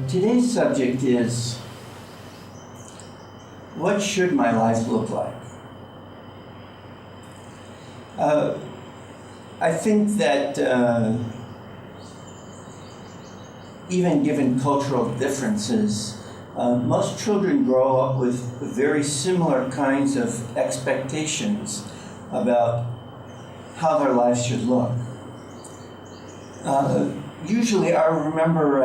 Today's subject is, what should my life look like? I think that even given cultural differences, most children grow up with very similar kinds of expectations about how their lives should look. Usually, I remember,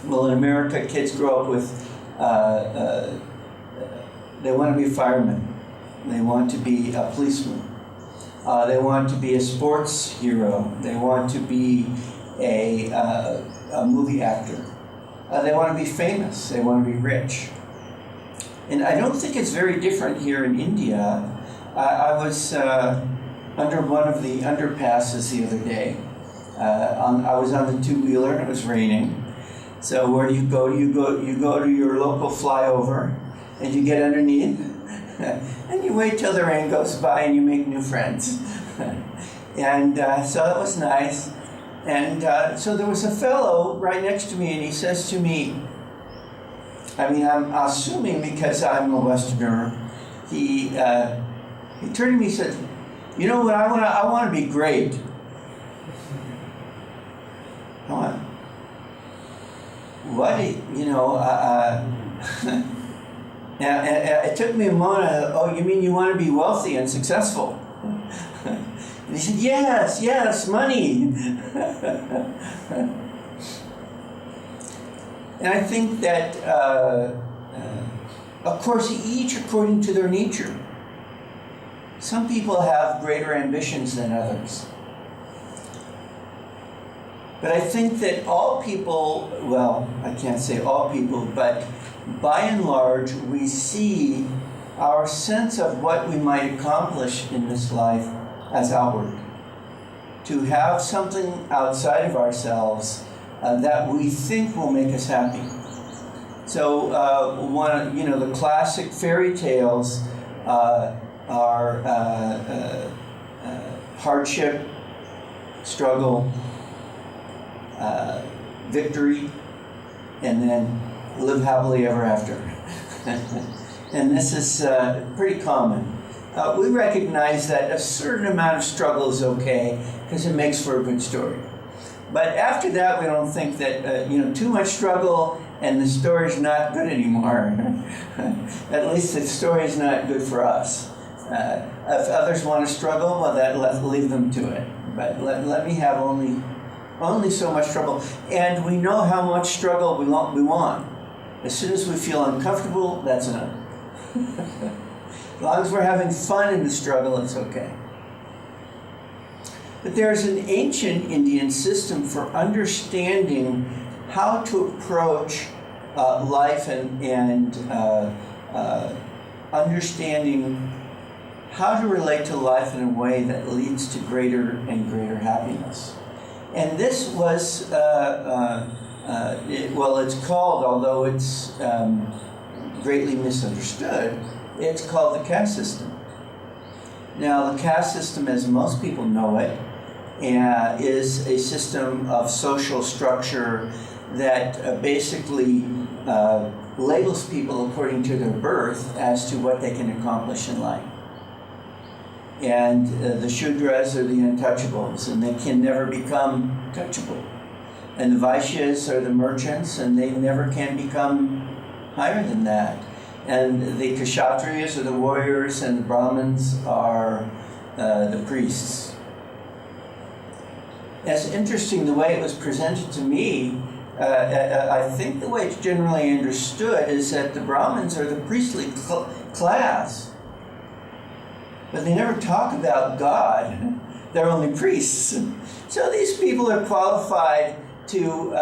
well, in America, kids grow up with, they want to be a fireman, they want to be a policeman, they want to be a sports hero, they want to be a movie actor, they want to be famous, they want to be rich. And I don't think it's very different here in India. I was under one of the underpasses the other day. I was on the two-wheeler and it was raining. So where do you go? You go to your local flyover and you get underneath and you wait till the rain goes by and you make new friends. And so that was nice. And so there was a fellow right next to me and he says to me, I mean, I'm assuming because I'm a Westerner, he turned to me and said, you know what, I want to be great. I went, what, you know, and it took me a moment, oh, you mean you want to be wealthy and successful? And he said, yes, money. And I think that, of course, each according to their nature. Some people have greater ambitions than others. But I think that all people, well, I can't say all people, but by and large, we see our sense of what we might accomplish in this life as outward. To have something outside of ourselves that we think will make us happy. So, the classic fairy tales are hardship, struggle, victory, and then live happily ever after. And this is pretty common. We recognize that a certain amount of struggle is okay because it makes for a good story. But after that, we don't think that too much struggle and the story's not good anymore. At least the story's not good for us. If others want to struggle, well, leave them to it. But let me have only so much trouble. And we know how much struggle we want. As soon as we feel uncomfortable, that's enough. As long as we're having fun in the struggle, it's okay. But there's an ancient Indian system for understanding how to approach life and understanding how to relate to life in a way that leads to greater and greater happiness. And this was, it's called, although it's greatly misunderstood, it's called the caste system. Now, the caste system, as most people know it, is a system of social structure that basically labels people according to their birth as to what they can accomplish in life. And the Shudras are the untouchables, and they can never become touchable. And the Vaishyas are the merchants, and they never can become higher than that. And the Kshatriyas are the warriors, and the Brahmins are the priests. It's interesting the way it was presented to me. I think the way it's generally understood is that the Brahmins are the priestly class. But they never talk about God. They're only priests. So these people are qualified to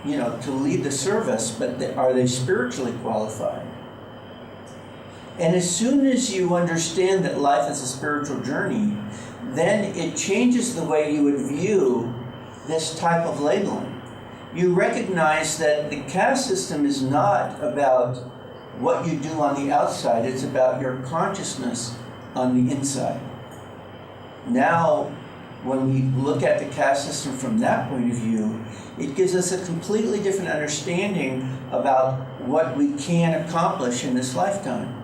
lead the service, but are they spiritually qualified? And as soon as you understand that life is a spiritual journey, then it changes the way you would view this type of labeling. You recognize that the caste system is not about what you do on the outside, it's about your consciousness on the inside. Now, when we look at the caste system from that point of view, it gives us a completely different understanding about what we can accomplish in this lifetime.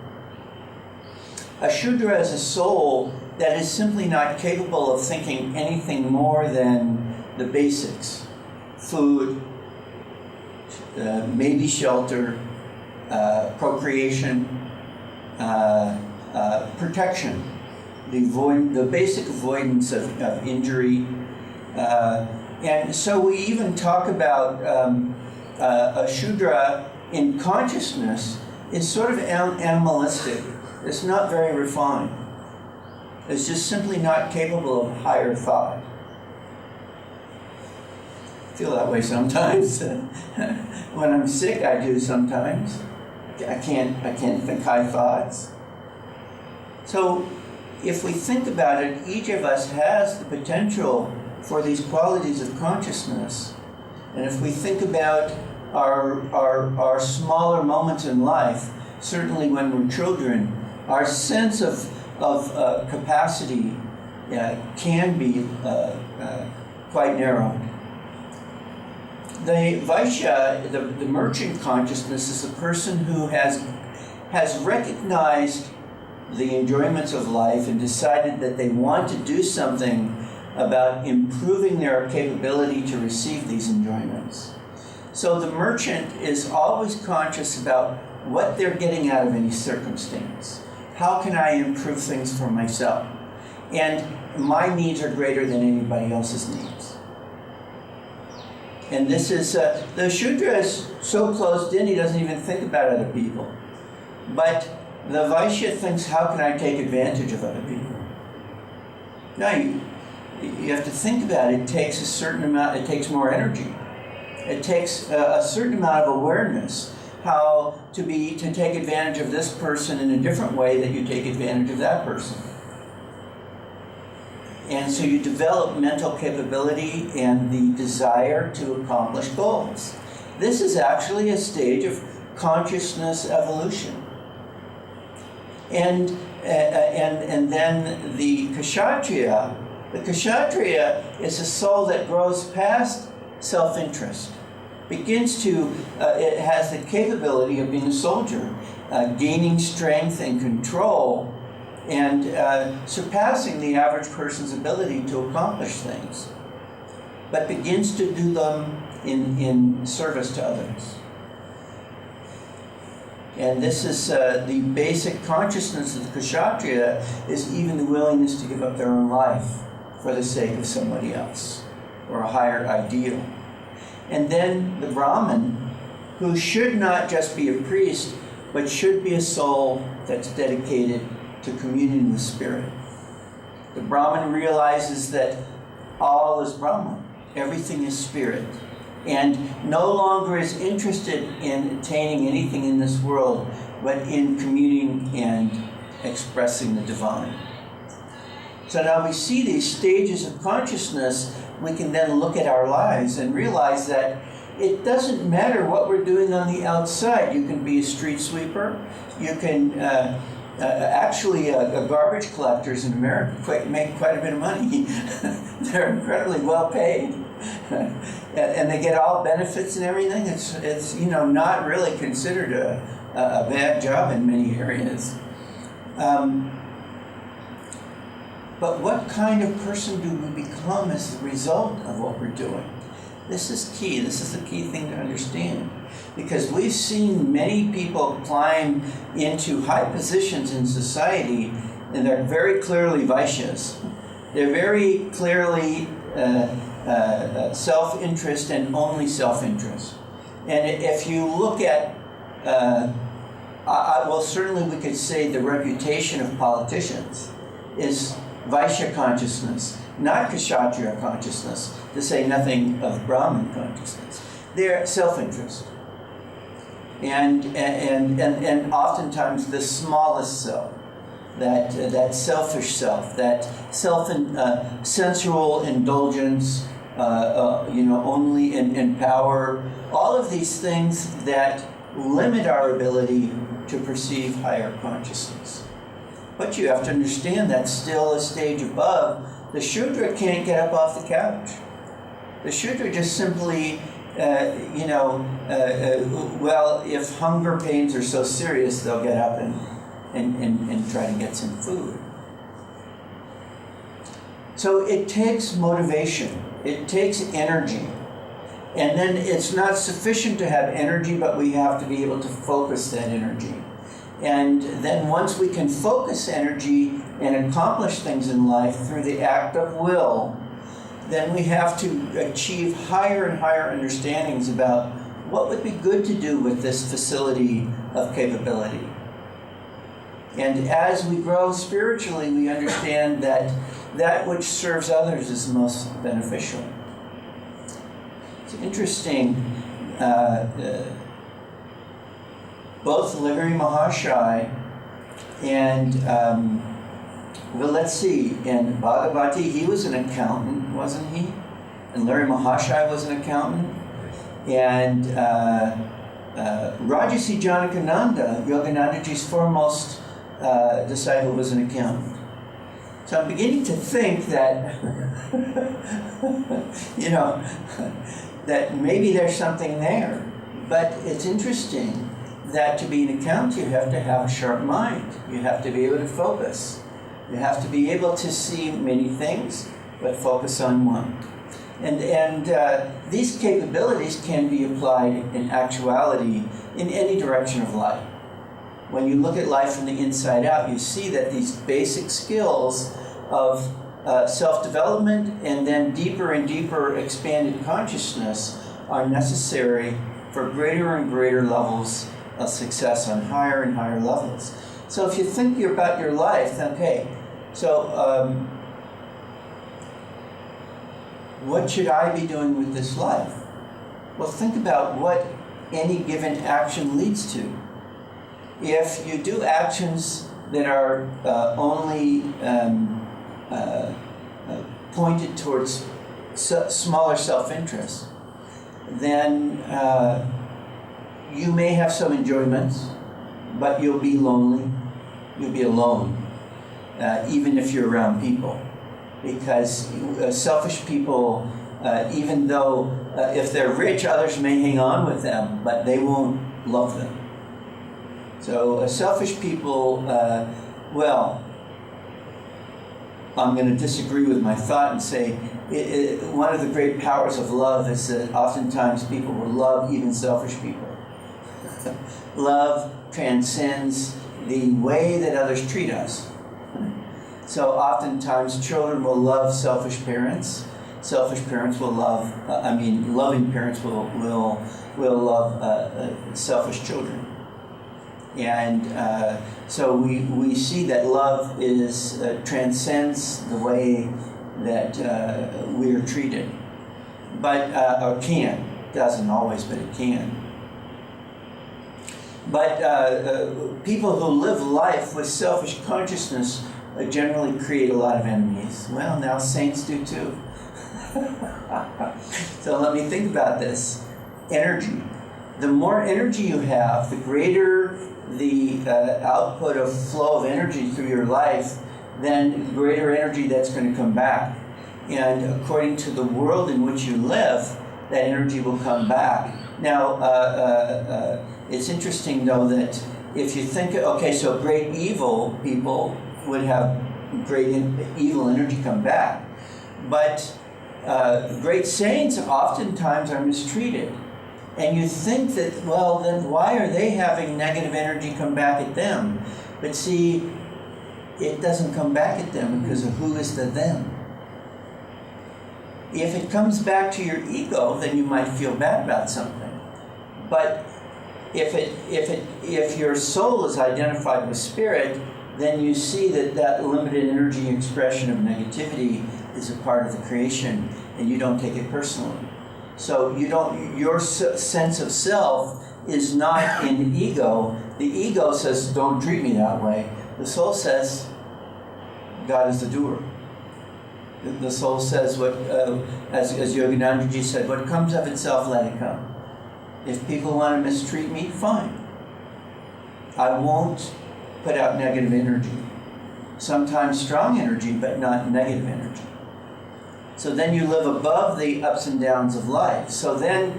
A Shudra is a soul that is simply not capable of thinking anything more than the basics: food, maybe shelter, procreation, protection, the basic avoidance of injury. And so we even talk about a Shudra in consciousness is sort of animalistic. It's not very refined. It's just simply not capable of higher thought. I feel that way sometimes. When I'm sick, I do sometimes. I can't think high thoughts. So if we think about it, each of us has the potential for these qualities of consciousness. And if we think about our smaller moments in life, certainly when we're children, our sense of capacity can be quite narrow. The Vaishya, the merchant consciousness, is a person who has recognized the enjoyments of life and decided that they want to do something about improving their capability to receive these enjoyments. So the merchant is always conscious about what they're getting out of any circumstance. How can I improve things for myself? And my needs are greater than anybody else's needs. And this is, the Shudra is so closed in, he doesn't even think about other people. But the Vaishya thinks, how can I take advantage of other people? Now, you have to think about it. It takes a certain amount, it takes more energy. It takes a certain amount of awareness, how to take advantage of this person in a different way that you take advantage of that person. And so you develop mental capability and the desire to accomplish goals. This is actually a stage of consciousness evolution. And then the Kshatriya is a soul that grows past self-interest, begins to, it has the capability of being a soldier, gaining strength and control, and surpassing the average person's ability to accomplish things, but begins to do them in service to others. And this is the basic consciousness of the Kshatriya, is even the willingness to give up their own life for the sake of somebody else, or a higher ideal. And then the Brahmin, who should not just be a priest, but should be a soul that's dedicated to communion with spirit. The Brahmin realizes that all is Brahman, everything is spirit, and no longer is interested in attaining anything in this world, but in communing and expressing the divine. So now we see these stages of consciousness. We can then look at our lives and realize that it doesn't matter what we're doing on the outside. You can be a street sweeper. You can actually garbage collectors in America make quite a bit of money. They're incredibly well paid, and they get all benefits and everything. It's not really considered a bad job in many areas. But what kind of person do we become as the result of what we're doing? This is key. This is the key thing to understand. Because we've seen many people climb into high positions in society, and they're very clearly Vaishyas. They're very clearly self-interest and only self-interest. And if you look at, well, certainly we could say the reputation of politicians is Vaishya consciousness, not Kshatriya consciousness, to say nothing of Brahmin consciousness. They're self-interest. And oftentimes the smallest self, that selfish self, that sensual indulgence, only in power, all of these things that limit our ability to perceive higher consciousness. But you have to understand that's still a stage above The Shudra can't get up off the couch. The Shudra just simply, well, if hunger pains are so serious, they'll get up and try to get some food. So it takes motivation. It takes energy. And then it's not sufficient to have energy, but we have to be able to focus that energy. And then once we can focus energy and accomplish things in life through the act of will, then we have to achieve higher and higher understandings about what would be good to do with this facility of capability. And as we grow spiritually, we understand that that which serves others is most beneficial. It's interesting, both Lahiri Mahashai and, well, let's see, in Bhagavati, he was an accountant, wasn't he? And Lahiri Mahashai was an accountant. And Rajarsi Janakananda, Yoganandaji's foremost disciple, was an accountant. So I'm beginning to think that, that maybe there's something there. But it's interesting that to be an accountant, you have to have a sharp mind. You have to be able to focus. You have to be able to see many things, but focus on one. And these capabilities can be applied in actuality in any direction of life. When you look at life from the inside out, you see that these basic skills of self-development and then deeper and deeper expanded consciousness are necessary for greater and greater levels of success on higher and higher levels. So if you think about your life, okay, so what should I be doing with this life? Well, think about what any given action leads to. If you do actions that are only pointed towards smaller self-interest, then you may have some enjoyments, but you'll be lonely. You'll be alone, even if you're around people. Because selfish people, even though if they're rich, others may hang on with them, but they won't love them. So selfish people, well, I'm going to disagree with my thought and say one of the great powers of love is that oftentimes people will love even selfish people. Love transcends the way that others treat us. So oftentimes children will love selfish parents. Selfish parents will love, loving parents will love selfish children. And so we see that love transcends the way that we are treated. But, or can. Doesn't always, but it can. But people who live life with selfish consciousness generally create a lot of enemies. Well, now saints do too. So let me think about this. Energy. The more energy you have, the greater the output of flow of energy through your life, then greater energy that's going to come back. And according to the world in which you live, that energy will come back. Now, it's interesting, though, that if you think, okay, so great evil people would have great evil energy come back. But great saints oftentimes are mistreated. And you think that, well, then why are they having negative energy come back at them? But see, it doesn't come back at them because of who is the them. If it comes back to your ego, then you might feel bad about something. But if your soul is identified with spirit, then you see that limited energy expression of negativity is a part of the creation, and you don't take it personally. So your sense of self is not in the ego. The ego says, don't treat me that way. The soul says, God is the doer. The soul says, as Yoganandaji said, what comes of itself, let it come. If people want to mistreat me, fine. I won't put out negative energy. Sometimes strong energy, but not negative energy. So then you live above the ups and downs of life. So then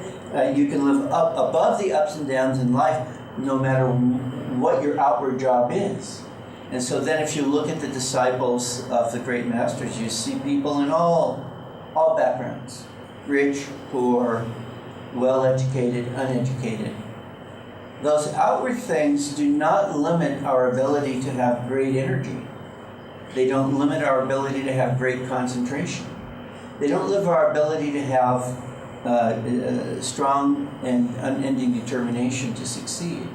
you can live up above the ups and downs in life, no matter what your outward job is. And so then if you look at the disciples of the great masters, you see people in all backgrounds, rich, poor, well-educated, uneducated. Those outward things do not limit our ability to have great energy. They don't limit our ability to have great concentration. They don't limit our ability to have strong and unending determination to succeed.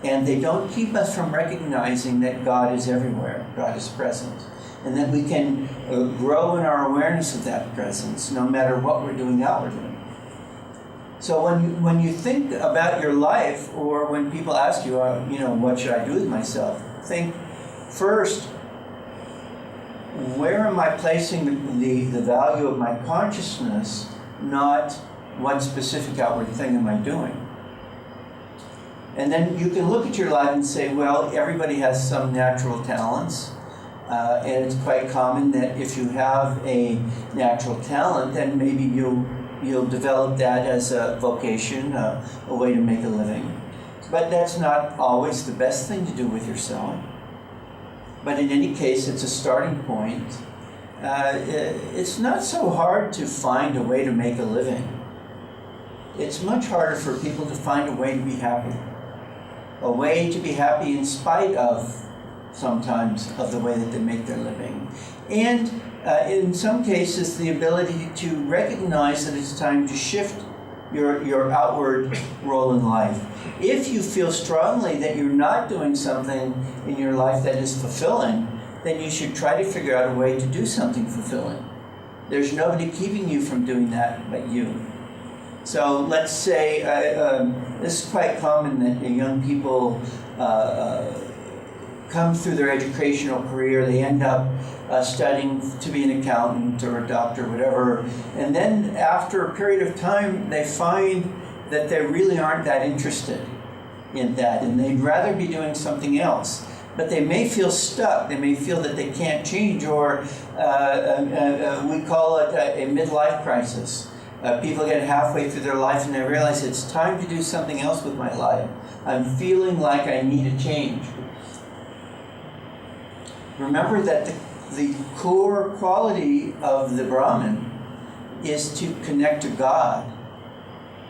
And they don't keep us from recognizing that God is everywhere, God is present, and that we can grow in our awareness of that presence no matter what we're doing outwardly. So when you think about your life, or when people ask you, what should I do with myself? Think first, where am I placing the value of my consciousness, not what specific outward thing am I doing? And then you can look at your life and say, well, everybody has some natural talents. And it's quite common that if you have a natural talent, then maybe you'll develop that as a vocation, a way to make a living. But that's not always the best thing to do with yourself. But in any case, it's a starting point. It's not so hard to find a way to make a living. It's much harder for people to find a way to be happy. A way to be happy in spite of, sometimes, of the way that they make their living. And in some cases, the ability to recognize that it's time to shift your outward role in life. If you feel strongly that you're not doing something in your life that is fulfilling, then you should try to figure out a way to do something fulfilling. There's nobody keeping you from doing that but you. So let's say, this is quite common that young people come through their educational career, they end up studying to be an accountant or a doctor, whatever, and then after a period of time, they find that they really aren't that interested in that, and they'd rather be doing something else. But they may feel stuck, they may feel that they can't change, or we call it a midlife crisis. People get halfway through their life and they realize it's time to do something else with my life. I'm feeling like I need a change. Remember that the core quality of the Brahman is to connect to God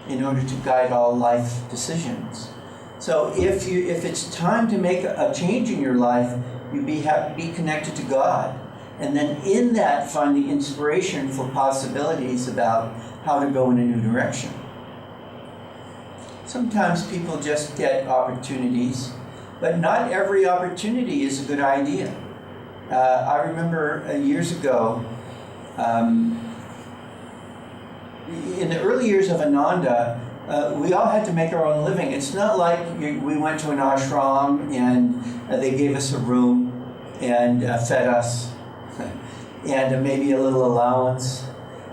in order to guide all life decisions. So if it's time to make a change in your life, you be connected to God. And then in that, find the inspiration for possibilities about how to go in a new direction. Sometimes people just get opportunities, but not every opportunity is a good idea. I remember years ago, in the early years of Ananda, we all had to make our own living. It's not like we went to an ashram and they gave us a room and fed us and maybe a little allowance,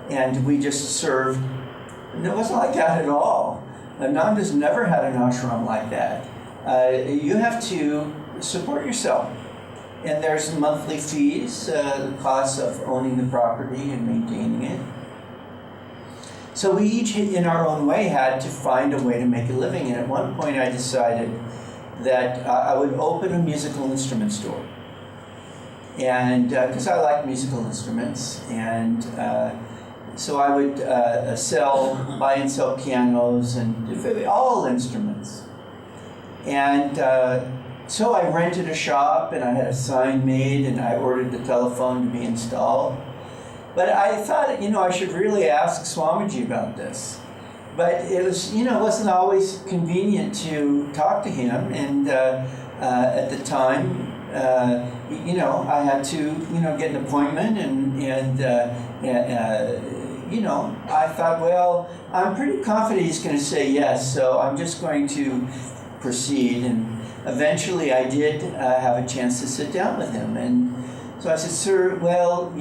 and we just served. And it wasn't like that at all. Ananda's never had an ashram like that. You have to support yourself. And there's monthly fees, the cost of owning the property and maintaining it. So we each, in our own way, had to find a way to make a living. And at one point I decided that I would open a musical instrument store. And because I like musical instruments. And so I would buy and sell pianos and all instruments. And so I rented a shop and I had a sign made and I ordered the telephone to be installed. But I thought, I should really ask Swamiji about this. But it was, it wasn't always convenient to talk to him. And at the time, I had to, get an appointment I thought, well, I'm pretty confident he's going to say yes, so I'm just going to proceed. And eventually I did have a chance to sit down with him. And so I said, sir, well,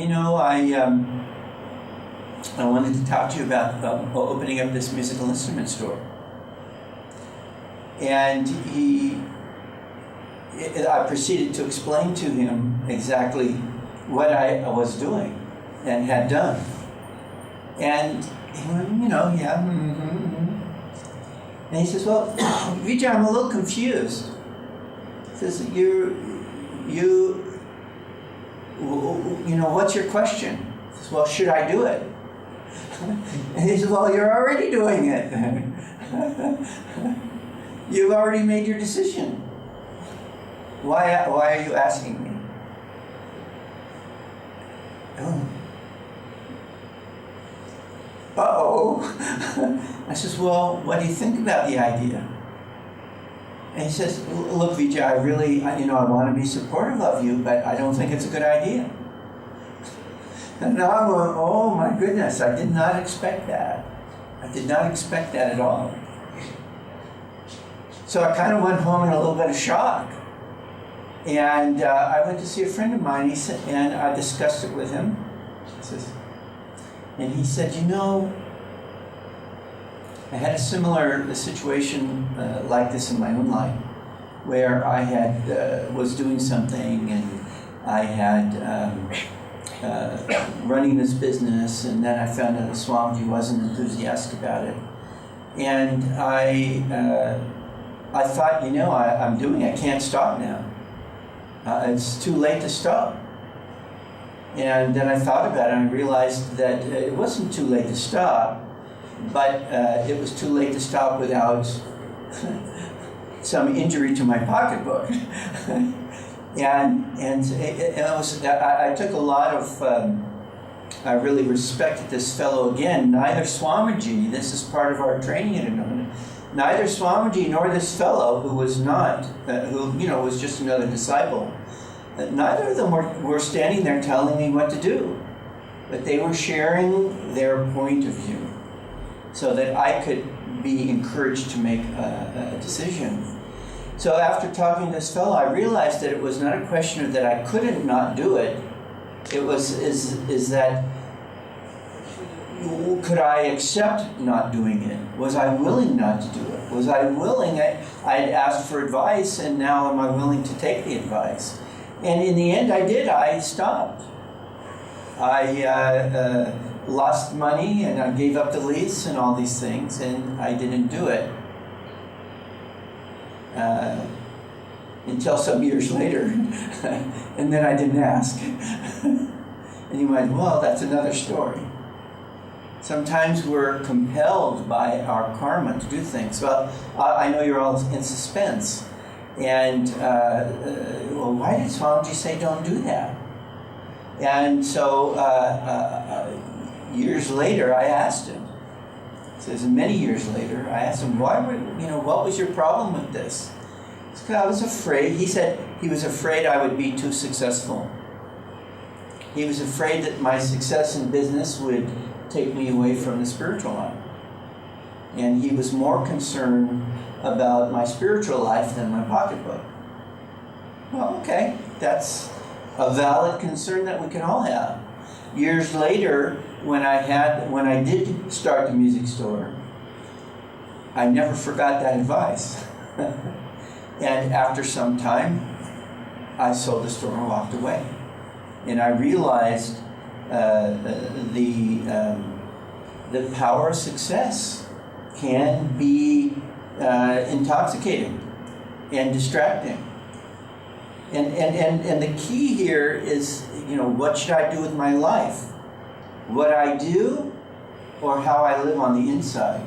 I wanted to talk to you about opening up this musical instrument store. And I proceeded to explain to him exactly what I was doing. and had done. And he went, yeah. Mm-hmm. And he says, well, Vijay, I'm a little confused. He says, what's your question? He says, well, should I do it? And he says, well, you're already doing it. You've already made your decision. Why are you asking me? Oh. Uh-oh. I says, well, what do you think about the idea? And he says, look, Vijay, I really, I want to be supportive of you, but I don't think it's a good idea. And now I'm going, oh my goodness, I did not expect that. I did not expect that at all. So I kind of went home in a little bit of shock. And I went to see a friend of mine, and I discussed it with him. And he said, I had a similar situation like this in my own life, where I had was doing something, and I had running this business, and then I found out that Swamiji wasn't enthusiastic about it, and I thought, I'm doing it. I can't stop now. It's too late to stop. And then I thought about it, and I realized that it wasn't too late to stop, but it was too late to stop without some injury to my pocketbook. and it was, I took a lot of, I really respected this fellow again. Neither Swamiji, this is part of our training at Noida, neither Swamiji nor this fellow who was not, was just another disciple, neither of them were standing there telling me what to do, but they were sharing their point of view so that I could be encouraged to make a decision. So after talking to this fellow, I realized that it was not a question of that I couldn't not do it. It was, is that, could I accept not doing it? Was I willing not to do it? Was I willing? I had asked for advice, and now am I willing to take the advice? And in the end, I did. I stopped. I lost money, and I gave up the lease and all these things, and I didn't do it. Until some years later, and then I didn't ask. And you might, well, that's another story. Sometimes we're compelled by our karma to do things. Well, I know you're all in suspense. And, well, why did Swamiji say don't do that? And so years later, I asked him. It says many years later, I asked him, what was your problem with this? He said, I was afraid. He said he was afraid I would be too successful. He was afraid that my success in business would take me away from the spiritual life. And he was more concerned about my spiritual life than my pocketbook. Well, okay, that's a valid concern that we can all have. Years later, when I did start the music store, I never forgot that advice. And after some time, I sold the store and walked away. And I realized the power of success can be intoxicating and distracting. And the key here is, what should I do with my life? What I do or how I live on the inside?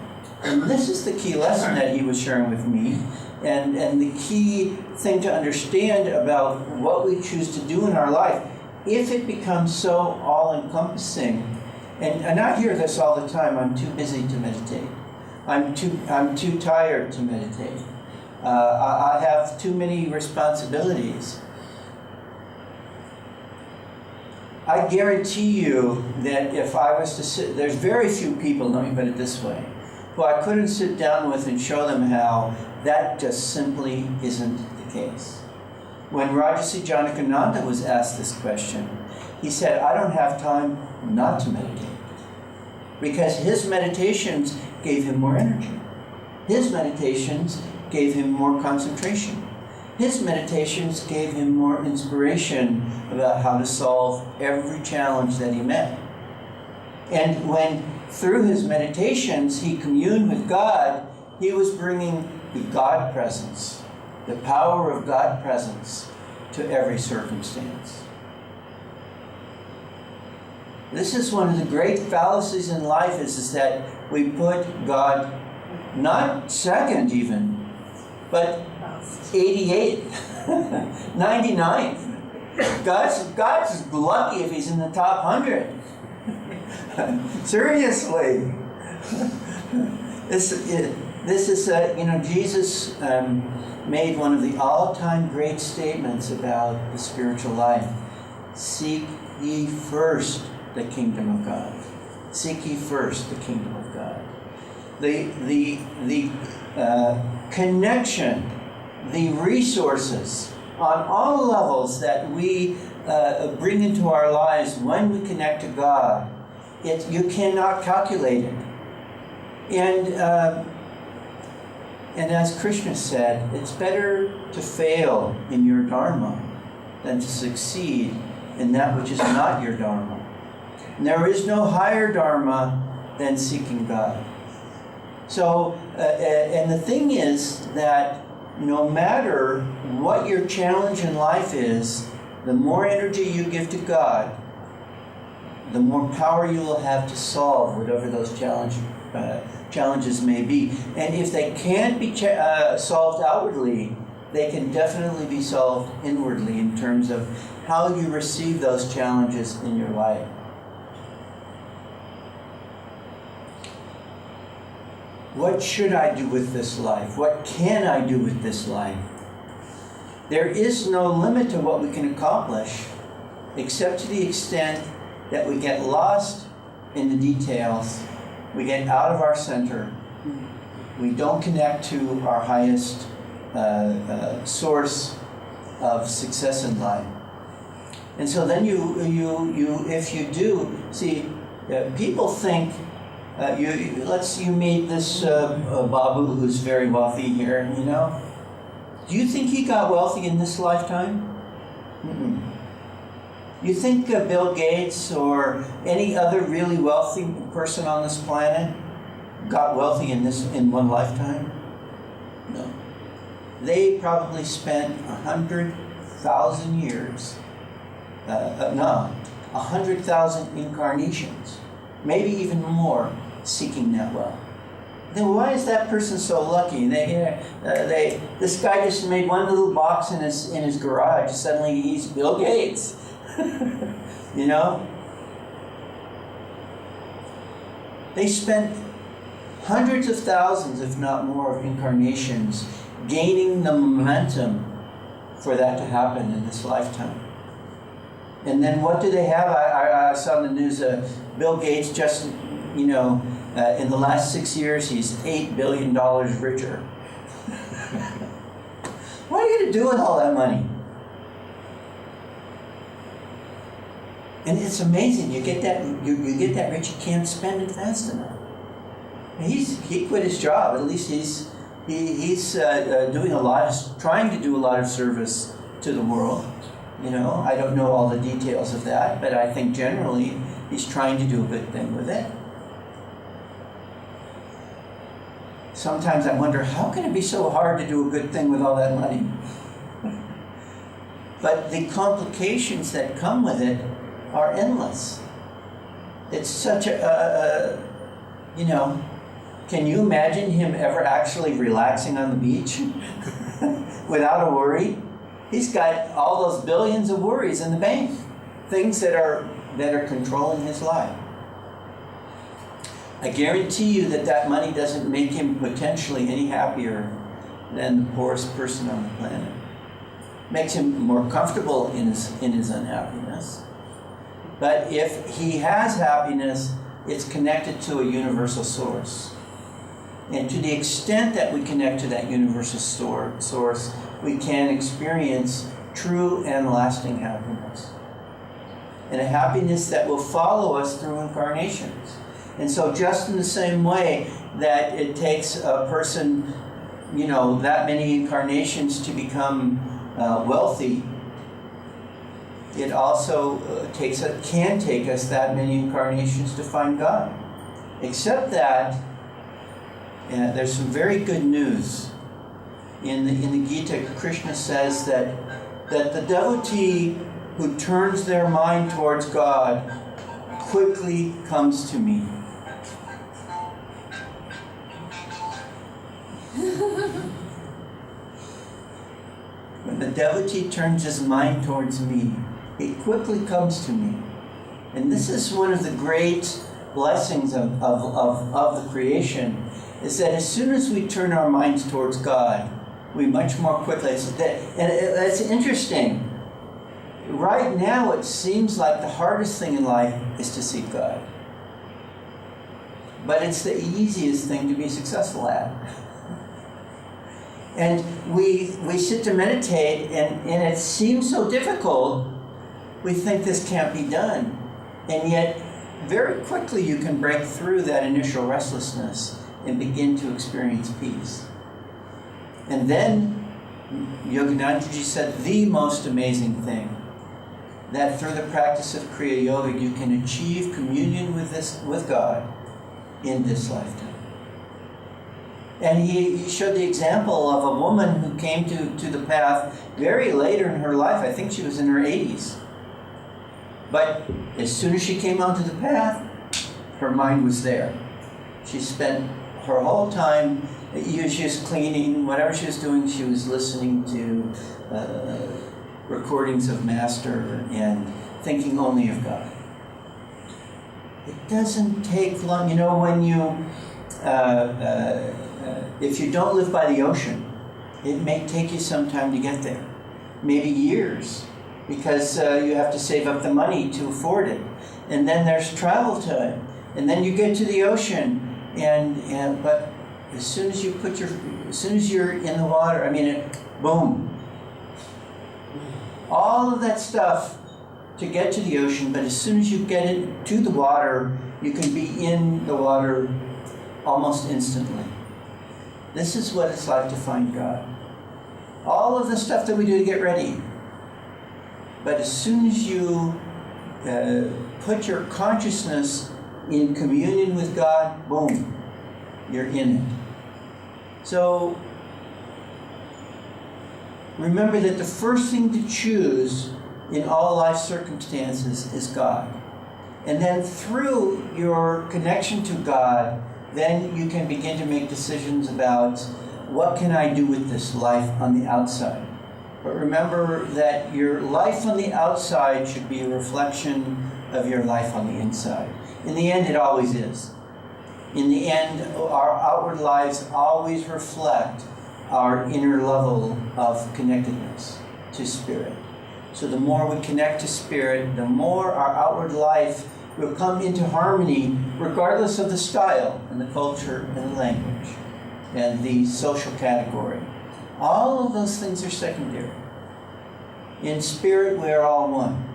And this is the key lesson that he was sharing with me. And the key thing to understand about what we choose to do in our life, if it becomes so all-encompassing, and I hear this all the time, I'm too busy to meditate. I'm too tired to meditate. I have too many responsibilities. I guarantee you that if I was to sit, there's very few people, let me put it this way, who I couldn't sit down with and show them how that just simply isn't the case. When Rajarsi Janakananda was asked this question, he said, I don't have time not to meditate. Because his meditations gave him more energy. His meditations gave him more concentration. His meditations gave him more inspiration about how to solve every challenge that he met. And when through his meditations he communed with God, he was bringing the God presence, the power of God presence to every circumstance. This is one of the great fallacies in life is that we put God not second even, but 88th, 99th. God's lucky if he's in the top 100. Seriously. This is, Jesus made one of the all-time great statements about the spiritual life. Seek ye first the kingdom of God. Seek ye first the kingdom of God. The connection, the resources on all levels that we bring into our lives when we connect to God, you cannot calculate it. And as Krishna said, it's better to fail in your dharma than to succeed in that which is not your dharma. And there is no higher dharma than seeking God. So, and the thing is that no matter what your challenge in life is, the more energy you give to God, the more power you will have to solve whatever those challenges may be. And if they can't be solved outwardly, they can definitely be solved inwardly in terms of how you receive those challenges in your life. What should I do with this life? What can I do with this life? There is no limit to what we can accomplish, except to the extent that we get lost in the details, we get out of our center, we don't connect to our highest source of success in life. And so then if you do, see, people think, you meet this Babu who's very wealthy here, Do you think he got wealthy in this lifetime? Mm-mm. You think Bill Gates or any other really wealthy person on this planet got wealthy in one lifetime? No. They probably spent 100,000 years, 100,000 incarnations, maybe even more, seeking that wealth. Then why is that person so lucky? This guy just made one little box in his garage. Suddenly he's Bill Gates. They spent hundreds of thousands, if not more, of incarnations gaining the momentum for that to happen in this lifetime. And then what do they have? I saw in the news, Bill Gates just, in the last 6 years, he's $8 billion richer. What are you going to do with all that money? And it's amazing. You get that rich, you can't spend it fast enough. He quit his job. At least he's trying to do a lot of service to the world. I don't know all the details of that, but I think generally he's trying to do a good thing with it. Sometimes I wonder, how can it be so hard to do a good thing with all that money? But the complications that come with it are endless. It's such can you imagine him ever actually relaxing on the beach without a worry? He's got all those billions of worries in the bank, things that are controlling his life. I guarantee you that money doesn't make him potentially any happier than the poorest person on the planet. Makes him more comfortable in his unhappiness. But if he has happiness, it's connected to a universal source. And to the extent that we connect to that universal source, we can experience true and lasting happiness. And a happiness that will follow us through incarnations. And so just in the same way that it takes a person, that many incarnations to become wealthy. It also can take us that many incarnations to find God. Except that there's some very good news. In the Gita, Krishna says that the devotee who turns their mind towards God quickly comes to me. When the devotee turns his mind towards me, he quickly comes to me. And this is one of the great blessings of the creation, is that as soon as we turn our minds towards God, we much more quickly, and it's interesting. Right now, it seems like the hardest thing in life is to seek God. But it's the easiest thing to be successful at. And we sit to meditate, and it seems so difficult. We think this can't be done. And yet, very quickly you can break through that initial restlessness and begin to experience peace. And then, Yoganandaji said the most amazing thing, that through the practice of Kriya Yoga, you can achieve communion with God in this lifetime. And he showed the example of a woman who came to the path very later in her life. I think she was in her 80s. But as soon as she came onto the path, her mind was there. She spent her whole time, she was cleaning, whatever she was doing, she was listening to recordings of Master and thinking only of God. It doesn't take long. When you, if you don't live by the ocean, it may take you some time to get there, maybe years, because you have to save up the money to afford it. And then there's travel time, and then you get to the ocean, but as soon as you're in the water, boom. All of that stuff to get to the ocean, but as soon as you get into the water, you can be in the water almost instantly. This is what it's like to find God. All of the stuff that we do to get ready. But as soon as you put your consciousness in communion with God, boom, you're in it. So remember that the first thing to choose in all life circumstances is God. And then through your connection to God, then you can begin to make decisions about what can I do with this life on the outside. But remember that your life on the outside should be a reflection of your life on the inside. In the end, it always is. In the end, our outward lives always reflect our inner level of connectedness to Spirit. So the more we connect to Spirit, the more our outward life will come into harmony, regardless of the style and the culture and the language and the social category. All of those things are secondary. In Spirit, we are all one.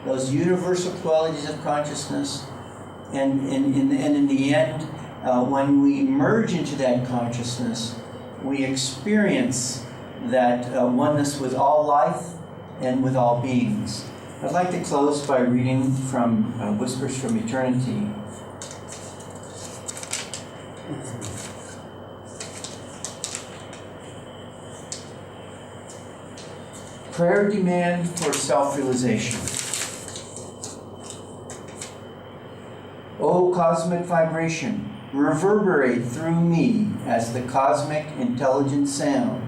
Those universal qualities of consciousness, and in the end, when we merge into that consciousness, we experience that oneness with all life and with all beings. I'd like to close by reading from Whispers from Eternity. Prayer demand for self-realization. O cosmic vibration, reverberate through me as the cosmic intelligent sound,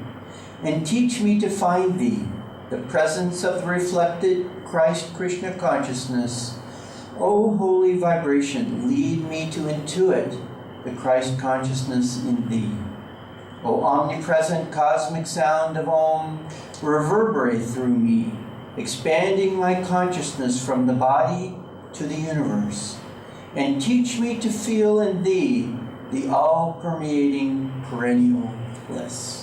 and teach me to find thee, the presence of the reflected Christ Krishna consciousness. O holy vibration, lead me to intuit the Christ consciousness in thee. O omnipresent cosmic sound of Om, reverberate through me, expanding my consciousness from the body to the universe, and teach me to feel in thee the all-permeating perennial bliss.